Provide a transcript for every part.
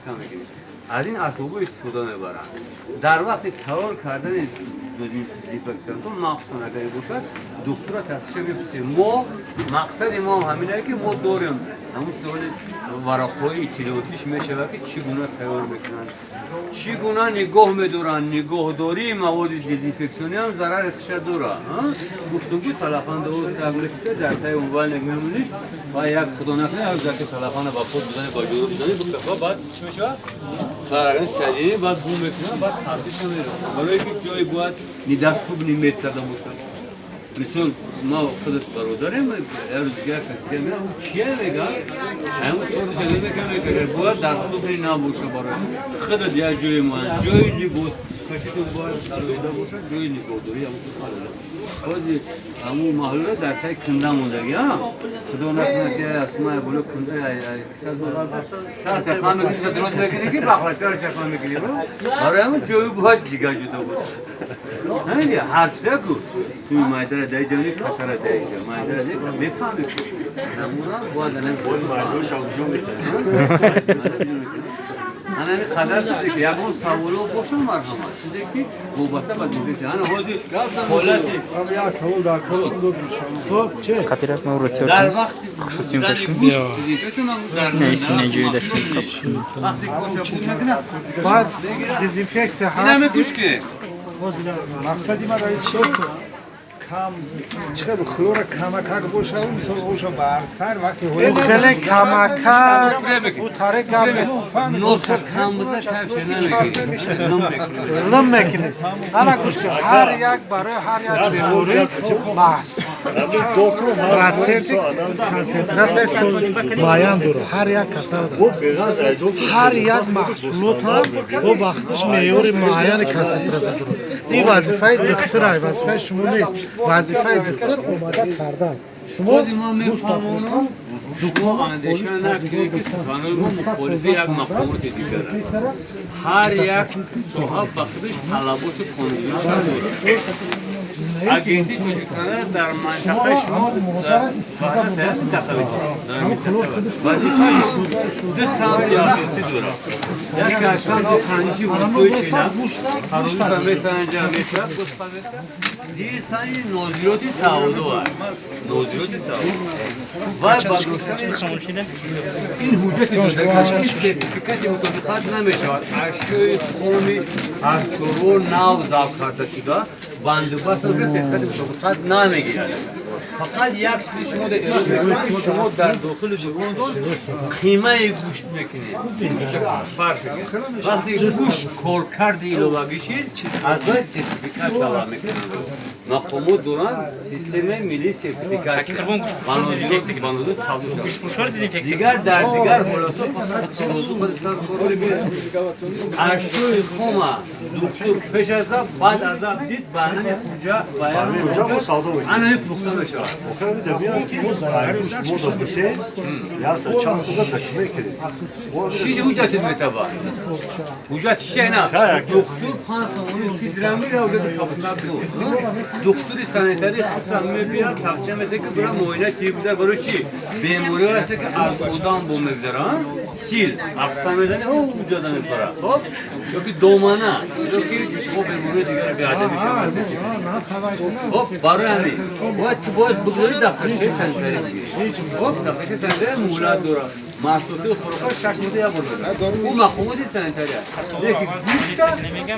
محکم میگیریم. از این اسباب استفاده میبرن. در وقت ترور کردن دیزینفکتانت مخصوصا اگر باشد دکتر تصحیح می‌فرستیم. ما مقصد ما همینه که ما داریم همون سوال ورق‌های اطلاعاتیش میشه که چگونه تیار میکنن، چگونه نگاه میدارن، نگاهداری مواد دیزینفکسیونی هم ضرر خش داره. گفتگو سلفان دوست اگه در تای موبایل نمیمونیش و یک خدا نکنه از که سلفان با خود بزنه با جلو بزنه بعد چی میشه؟ قراره سریع بعد بوم میکنه بعد پرتش میره. برای اینکه جای باید نداخت نمی‌استاده باشه. مثل ما خودت برادریم روز دیگر کسی میگه چیه میگه همون طور شده میگه باید در خوبی نباشه برای خودت یا جای ما جای لباس کشیدن باید سالویده باشه جای نگهداری همون خودی همون محل در تای کنده موندگی خدا نکنه که اسمای بلو کنده $100 ساعت خام میگیری که درست میگیری که بخلاش کارش خام میگیری برای همون جای باید جگر جدا باشه. نه دیگه هر چیزی کو سوی مایدر دای جانی کشور دای جانی مایدر دای میفهمی که نمونه باید نه باید مایدرش آویزون میکنه. انا این خبر داشته که یکم سوالو باشم مرحمت چیزی که وابسته به دیزینفکسیون. انا حاضی حالتی یا سوال در کل خب چه خاطرات ما رو در وقت خصوصی دیزینفکسیون در نیست نجوی داشتیم وقتی کوشش میکنه بعد دیزینفکسیون هست. اینم گوش که مقصدی ما رئیس شد کم چه به خلور کمک باشه و مثلا اوشا بر سر وقتی هوی خیلی کمک او تاره گم نوت کم بزنه کفش نمیکنه لم میکنه. انا گوش کن هر یک برای هر یک بیماری بحث راتسنتی کنسنتراسیون معین داره هر یک کسر داره هر یک محصولات هم با وقتش معیار معین کنسنتراسیون داره. این وظیفه دکتر وظیفه شما نیست. وظیفه دکتر اومده کردن خود ما میفهمونم شما اندیشه نکنید که سخنان ما مخالف یک مقامات دیگر هر یک صحب بخیدش طلبات قانونی داره. اگنتی توجیکستان در منطقه شما در وحدت داخلی وظیفه دو سمت یا سه داره. یک اصلا دو خانیشی وستوی چینه هروی بمیستن انجام میترد دیگه سانی نوزیروتی سعودو هست نوزیروتی سعودو و برداشتن این حجت دادگی این سرتیفیکت مطابقت نمیشود اشیای خونی از چرور نو ضبط کرده شده بندوبست سرتیفیکت مطابقت نمیگیرد. فقط یک چیزی شما در ارائه شما در داخل دکاندار قیمه گوشت میکنید فرش میکنید وقتی گوشت کارکرد ایلوگیشید از وای سرتیفیکت طلب میکنید. مقامات دارن سیستم ملی سرتیفیکاسیون بانوزی سازوش دیگر در دیگر حالات فقط روزو خود سر کار میکنید. اشیای خام دکتر پیش از بعد از دید بانم کجا باید انا فروخته میشه. آخر می‌دونم که موضوع بوده یا چند تا تکمیل کردیم. چی حجت میتابه؟ حجت چیه نه؟ دکتر 5 30 درمی را وجود کافناب دو. دکتری سانیتاری خودم میبینم تفسیر میده که برای معاینه کی بذار برای چی؟ بیماری هست که از اودام بو میگذارن سیل اقسام میزنه او وجود میپره. خب یا که دومانه یا که خب بیماری دیگر به عادت میشه. خب برای همین باید بگذاری دفترچه سنتری خب دفترچه سنتری مولد داره محصولات خوراک 6 ماده یا بوده اون مقامات سنتری است لیکن گوشت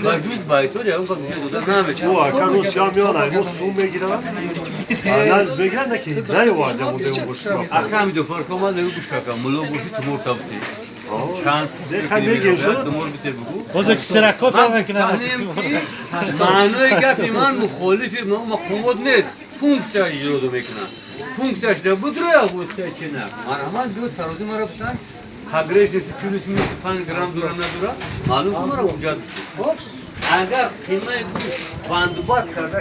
و جوز بایتو یا اون که داده نمیشه او اگر روسیا میان اینو سوم میگیرن آنالیز میگیرن نه که نیوارده بوده اون گوشت اکم دو فرق ما دیگه گوشت کردم ملو بوشی تو مرتبطی چند میگه شد دمور بیت بگو بازه که سرکات هم میکنن معنای گپی من مخالف مقامات نیست فونکسیا اجرا دو میکنن فونکسیاش ده بود رو یا بوسته چه نه من دو ترازی مرا بسن خبرش دست کیلوش می 5 گرم دورا ندورا معلوم مرا وجود اگر قیمه گوشت بندوبست کرده